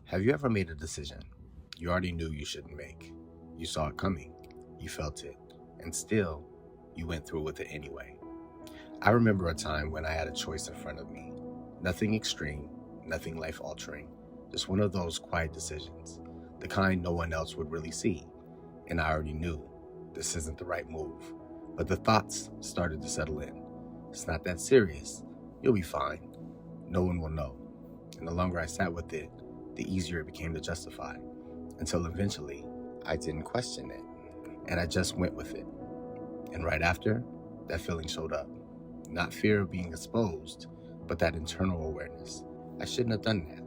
Have you ever made a decision you already knew you shouldn't make? You saw it coming, you felt it, and still, you went through with it anyway. I remember a time when I had a choice in front of me. Nothing extreme, nothing life altering, just one of those quiet decisions, the kind no one else would really see. And I already knew this isn't the right move. But the thoughts started to settle in. It's not that serious. You'll be fine. No one will know. And the longer I sat with it, the easier it became to justify, until eventually I didn't question it, and I just went with it. And right after, that feeling showed up. Not fear of being exposed, but that internal awareness. I shouldn't have done that.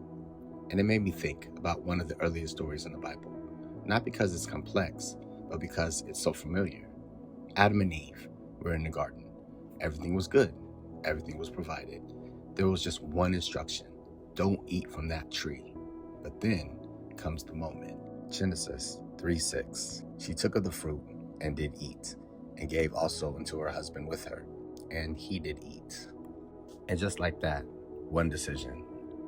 And it made me think about one of the earliest stories in the Bible. Not because it's complex, but because it's so familiar. Adam and Eve were in the garden. Everything was good. Everything was provided. There was just one instruction. Don't eat from that tree. But then comes the moment. Genesis 3:6. She took of the fruit and did eat, and gave also unto her husband with her, and he did eat. And just like that, one decision.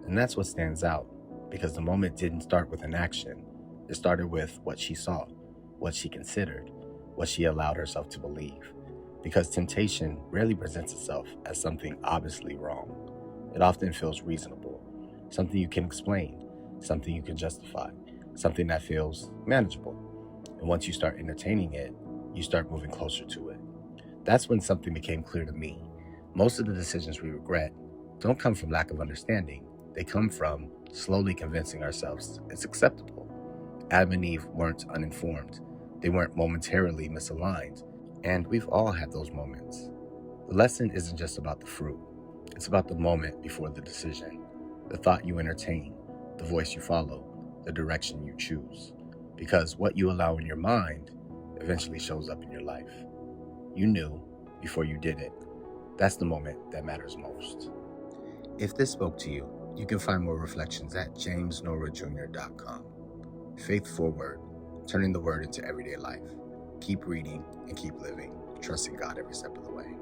And that's what stands out, because the moment didn't start with an action. It started with what she saw, what she considered, what she allowed herself to believe. Because temptation rarely presents itself as something obviously wrong. It often feels reasonable, something you can explain, something you can justify, something that feels manageable. And once you start entertaining it, you start moving closer to it. That's when something became clear to me. Most of the decisions we regret don't come from lack of understanding. They come from slowly convincing ourselves it's acceptable. Adam and Eve weren't uninformed. They weren't momentarily misaligned. And we've all had those moments. The lesson isn't just about the fruit. It's about the moment before the decision, the thought you entertain, the voice you follow, the direction you choose. Because what you allow in your mind eventually shows up in your life. You knew before you did it. That's the moment that matters most. If this spoke to you, you can find more reflections at jamesnorajr.com. Faith forward, turning the word into everyday life. Keep reading and keep living, trusting God every step of the way.